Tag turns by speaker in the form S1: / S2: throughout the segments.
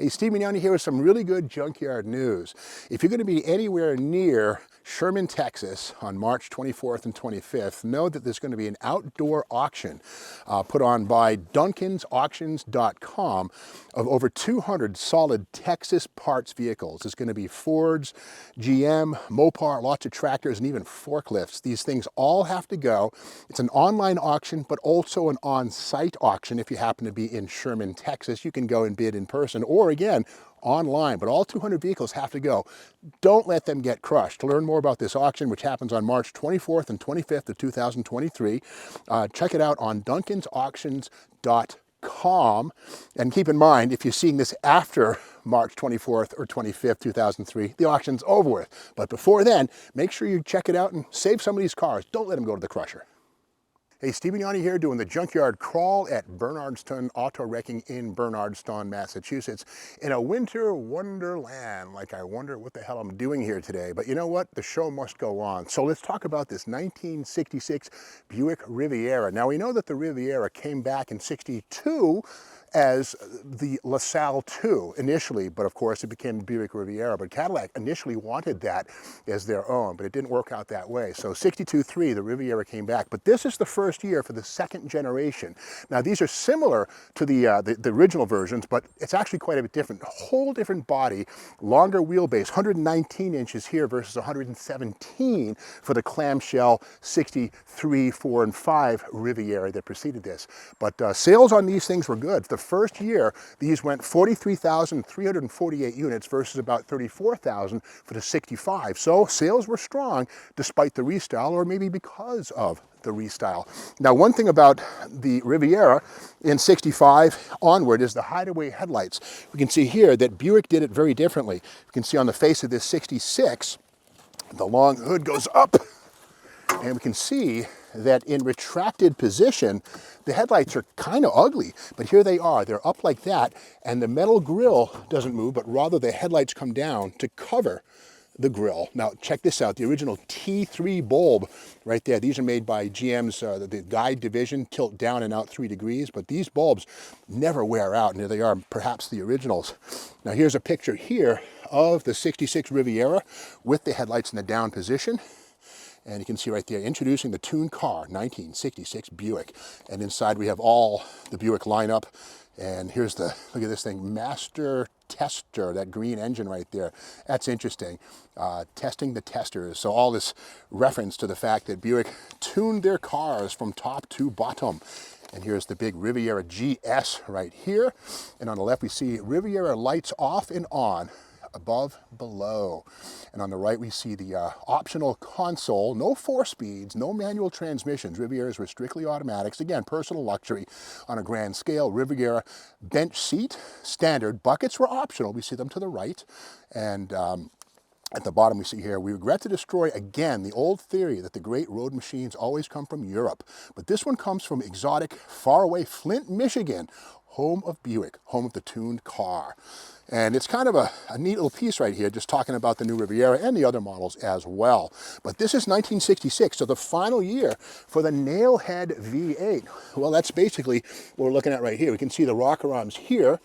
S1: Hey, Steve Mignani here with some really good junkyard news. If you're going to be anywhere near Sherman, Texas on March 24th and 25th, know that there's going to be an outdoor auction put on by duncansauctions.com of over 200 solid Texas parts vehicles. There's going to be Fords, GM, Mopar, lots of tractors, and even forklifts. These things all have to go. It's an online auction, but also an on-site auction. If you happen to be in Sherman, Texas, you can go and bid in person or again, online, but all 200 vehicles have to go. Don't let them get crushed. To learn more about this auction, which happens on March 24th and 25th of 2023, check it out on duncansauctions.com. And keep in mind, if you're seeing this after March 24th or 25th, 2003, the auction's over with. But before then, make sure you check it out and save some of these cars. Don't let them go to the crusher. Hey, Steve Mignani here doing the junkyard crawl at Bernardston Auto Wrecking in Bernardston, Massachusetts, in a winter wonderland. Like, I wonder what the hell I'm doing here today. But you know what? The show must go on. So let's talk about this 1966 Buick Riviera. Now, we know that the Riviera came back in '62 as the LaSalle 2 initially, but of course it became Buick Riviera. But Cadillac initially wanted that as their own, but it didn't work out that way. So 62-3, the Riviera came back. But this is the first year for the second generation. Now these are similar to the original versions, but it's actually quite a bit different. A whole different body, longer wheelbase, 119 inches here versus 117 for the clamshell 63, 4, and 5 Riviera that preceded this. But sales on these things were good. The first year, these went 43,348 units versus about 34,000 for the 65. So sales were strong despite the restyle, or maybe because of the restyle. Now, one thing about the Riviera in 65 onward is the hideaway headlights. We can see here that Buick did it very differently. You can see on the face of this 66, the long hood goes up, and we can see that in retracted position, the headlights are kind of ugly, but here they are. They're up like that, and the metal grille doesn't move, but rather the headlights come down to cover the grille. Now, check this out, the original T3 bulb right there. These are made by GM's, the guide division, tilt down and out 3 degrees, but these bulbs never wear out, and here they are, perhaps the originals. Now, here's a picture here of the 66 Riviera with the headlights in the down position. And you can see right there, introducing the tuned car, 1966 Buick. And inside we have all the Buick lineup. And here's the, look at this thing, Master Tester, that green engine right there. That's interesting. Testing the testers. So all this reference to the fact that Buick tuned their cars from top to bottom. And here's the big Riviera GS right here. And on the left we see Riviera lights off and on, above, below. And on the right we see the optional console, no 4 speeds, no manual transmissions. Rivieras were strictly automatics. Again, personal luxury on a grand scale. Riviera bench seat, standard. Buckets were optional. We see them to the right. And at the bottom we see here, we regret to destroy again the old theory that the great road machines always come from Europe. But this one comes from exotic, faraway Flint, Michigan, home of Buick, home of the tuned car. And it's kind of a neat little piece right here, just talking about the new Riviera and the other models as well. But this is 1966, so the final year for the Nailhead V8. Well, that's basically what we're looking at right here. We can see the rocker arms here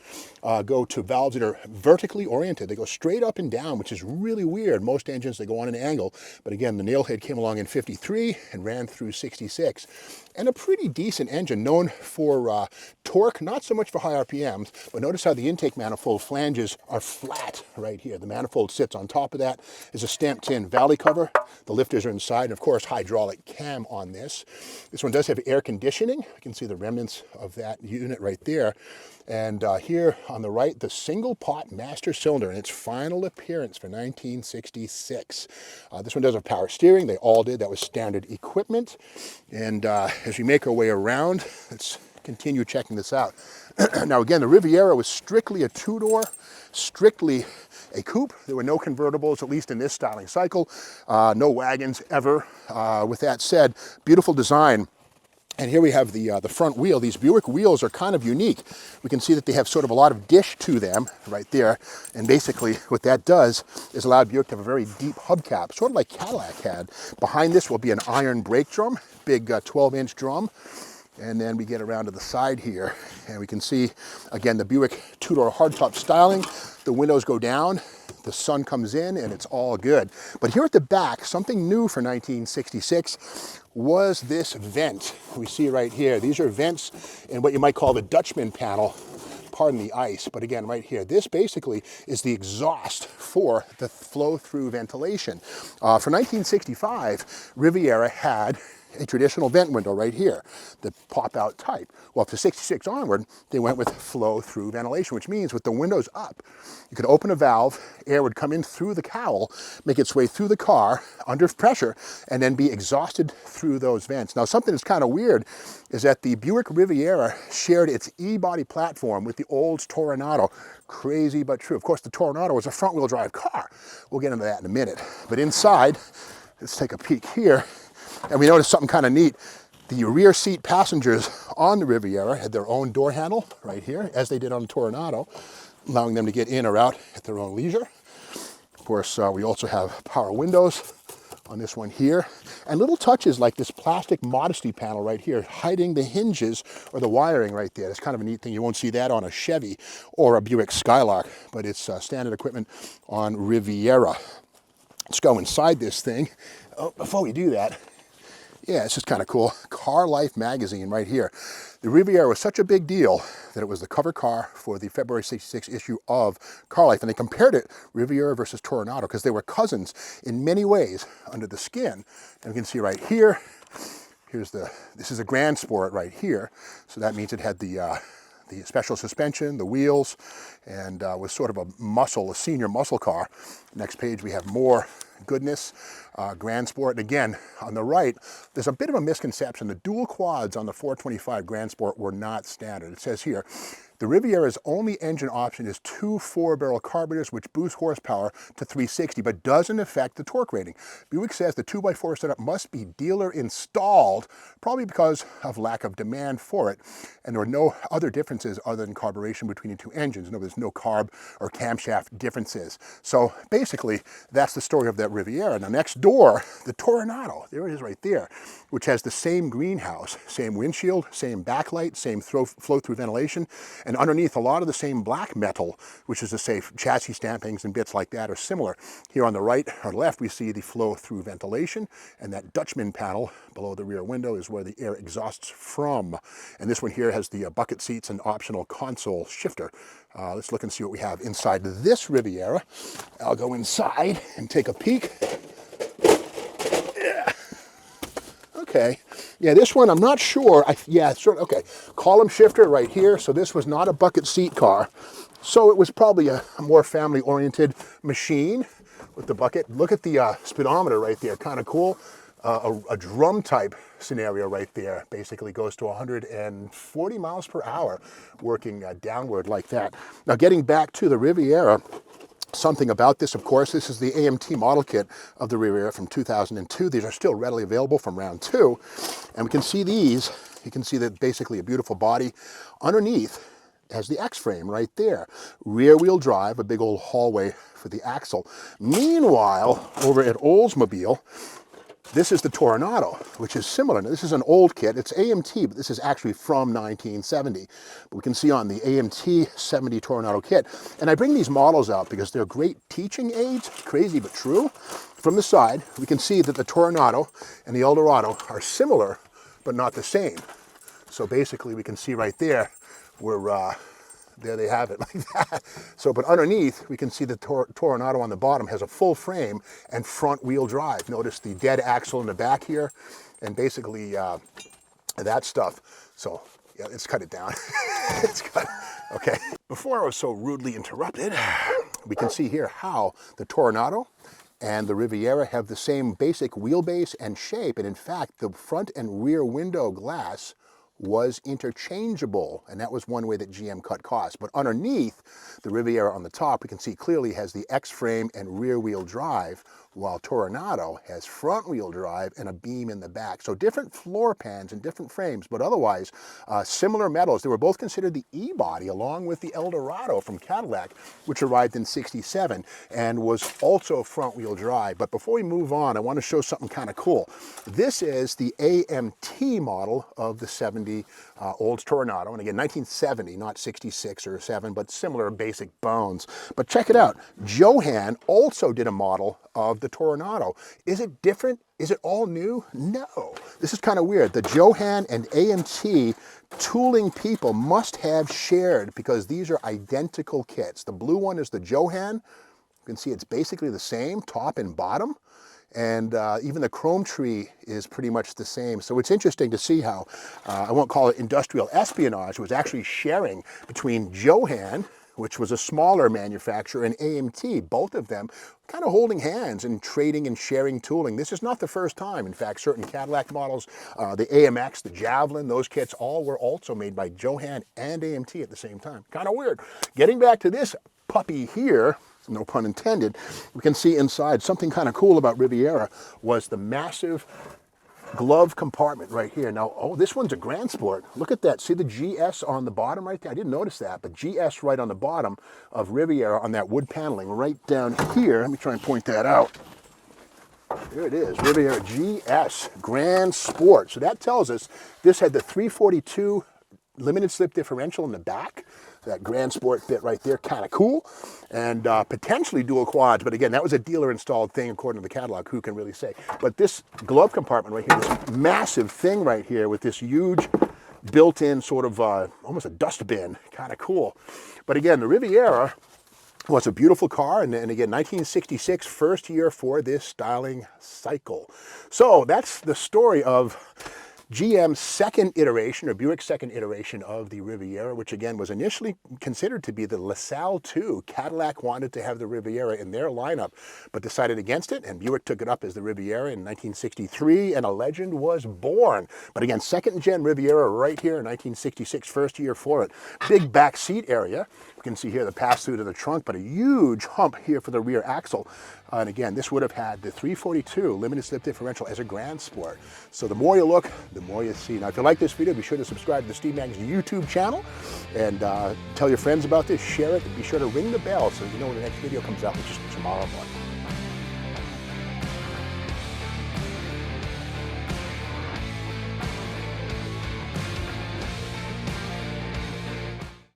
S1: go to valves that are vertically oriented. They go straight up and down, which is really weird. Most engines, they go on an angle. But again, the Nailhead came along in 53 and ran through 66. And a pretty decent engine, known for torque, not so much for high RPMs, but notice how the intake manifold flanges are flat right here. The manifold sits on top of that. There's a stamped tin valley cover. The lifters are inside, and of course, hydraulic cam on this. This one does have air conditioning. You can see the remnants of that unit right there. And here on the right, the single pot master cylinder in its final appearance for 1966. This one does have power steering. They all did. That was standard equipment. And as we make our way around, let's continue checking this out. Now again, the Riviera was strictly a 2-door, strictly a coupe. There were no convertibles, at least in this styling cycle. No wagons ever. With that said, beautiful design. And here we have the front wheel. These Buick wheels are kind of unique. We can see that they have sort of a lot of dish to them right there. And basically what that does is allow Buick to have a very deep hubcap, sort of like Cadillac had. Behind this will be an iron brake drum, big 12-inch drum. And then we get around to the side here, and we can see, again, the Buick two-door hardtop styling. The windows go down, the sun comes in, and it's all good. But here at the back, something new for 1966 was this vent. We see right here. These are vents in what you might call the Dutchman panel. Pardon the ice, but again, right here, this basically is the exhaust for the flow-through ventilation. For 1965, Riviera had a traditional vent window right here, the pop-out type. Well, to 66 onward, they went with flow-through ventilation, which means with the windows up, you could open a valve, air would come in through the cowl, make its way through the car under pressure, and then be exhausted through those vents. Now, something that's kind of weird is that the Buick Riviera shared its E-body platform with the old Toronado. Crazy but true. Of course, the Toronado was a front-wheel drive car. We'll get into that in a minute. But inside, let's take a peek here. And we noticed something kind of neat. The rear seat passengers on the Riviera had their own door handle right here, as they did on the Toronado, allowing them to get in or out at their own leisure. Of course, we also have power windows on this one here, and little touches like this plastic modesty panel right here, hiding the hinges or the wiring right there. That's kind of a neat thing. You won't see that on a Chevy or a Buick Skylark, but it's standard equipment on Riviera. Let's go inside this thing. Oh, before we do that, yeah, it's just kind of cool. Car Life magazine right here. The Riviera was such a big deal that it was the cover car for the February 66 issue of Car Life. And they compared it, Riviera versus Toronado, because they were cousins in many ways under the skin. And we can see right here, this is a Grand Sport right here. So that means it had the special suspension, the wheels, and was sort of a senior muscle car. Next page, we have more goodness, Grand Sport. And again, on the right, there's a bit of a misconception. The dual quads on the 425 Grand Sport were not standard. It says here, the Riviera's only engine option is 2 4-barrel carburetors, which boost horsepower to 360, but doesn't affect the torque rating. Buick says the 2x4 setup must be dealer installed, probably because of lack of demand for it. And there are no other differences other than carburation between the two engines. No, there's no carb or camshaft differences. So basically, that's the story of that Riviera. Now next door, the Toronado, there it is right there, which has the same greenhouse, same windshield, same backlight, same flow-through ventilation, and underneath a lot of the same black metal, which is to say chassis stampings and bits like that are similar. Here on the right or left, we see the flow-through ventilation, and that Dutchman panel below the rear window is where the air exhausts from. And this one here has the bucket seats and optional console shifter. Let's look and see what we have inside this Riviera. I'll go inside and take a peek. Okay, yeah, this one I'm not sure. Okay, column shifter right here. So this was not a bucket seat car. So it was probably a more family-oriented machine with the bucket. Look at the speedometer right there, kind of cool. A drum type scenario right there basically goes to 140 miles per hour, working downward like that. Now getting back to the Riviera, something about this, of course, this is the AMT model kit of the Riviera from 2002. These are still readily available from round 2. And we can see these, you can see that basically a beautiful body. Underneath has the X-frame right there. Rear wheel drive, a big old hallway for the axle. Meanwhile, over at Oldsmobile, this is the Toronado, which is similar. Now, this is an old kit. It's AMT, but this is actually from 1970. But we can see on the AMT 70 Toronado kit. And I bring these models out because they're great teaching aids, crazy but true. From the side, we can see that the Toronado and the Eldorado are similar, but not the same. So basically, we can see right there, there they have it like that. So, but underneath, we can see the Toronado on the bottom has a full frame and front wheel drive. Notice the dead axle in the back here, and basically that stuff. So, yeah, let's cut it down. Okay. Before I was so rudely interrupted, we can see here how the Toronado and the Riviera have the same basic wheelbase and shape. And in fact, the front and rear window glass was interchangeable, and that was one way that GM cut costs. But underneath, the Riviera on the top, we can see clearly has the X-frame and rear-wheel drive, while Toronado has front-wheel drive and a beam in the back. So different floor pans and different frames, but otherwise similar metals. They were both considered the E-body, along with the Eldorado from Cadillac, which arrived in '67 and was also front-wheel drive. But before we move on, I want to show something kind of cool. This is the AMT model of the 70 1970 Olds Toronado, and again 1970, not 66 or 7, but similar basic bones. But check it out, Johan also did a model of the Toronado. Is it different? Is it all new? No. This is kind of weird. The Johan and AMT tooling people must have shared, because these are identical kits. The blue one is the Johan. You can see it's basically the same, top and bottom. And even the chrome tree is pretty much the same. So it's interesting to see how, I won't call it industrial espionage, it was actually sharing between Johan, which was a smaller manufacturer, and AMT, both of them kind of holding hands and trading and sharing tooling. This is not the first time. In fact, certain Cadillac models, the AMX, the Javelin, those kits all were also made by Johan and AMT at the same time. Kind of weird. Getting back to this puppy here, no pun intended, we can see inside something kind of cool about Riviera was the massive glove compartment right here. Now, oh, this one's a Grand Sport. Look at that. See the GS on the bottom right there? I didn't notice that, but GS right on the bottom of Riviera on that wood paneling right down here. Let me try and point that out. There it is, Riviera GS Grand Sport. So that tells us this had the 342 limited slip differential in the back. That Grand Sport bit right there, kind of cool, and potentially dual quads, but again, that was a dealer installed thing according to the catalog, who can really say. But this glove compartment right here, this massive thing right here with this huge built-in sort of almost a dust bin, kind of cool. But again, the Riviera was a beautiful car, and again, 1966, first year for this styling cycle. So that's the story of GM's second iteration, or Buick's second iteration of the Riviera, which again was initially considered to be the LaSalle 2. Cadillac wanted to have the Riviera in their lineup, but decided against it, and Buick took it up as the Riviera in 1963, and a legend was born. But again, second-gen Riviera right here in 1966, first year for it. Big back seat area. You can see here the pass-through to the trunk, but a huge hump here for the rear axle. And again, this would have had the 342 limited slip differential as a Grand Sport. So the more you look, the more you see. Now, if you like this video, be sure to subscribe to the Steve Mag's YouTube channel and tell your friends about this, share it, and be sure to ring the bell so you know when the next video comes out, which is tomorrow morning.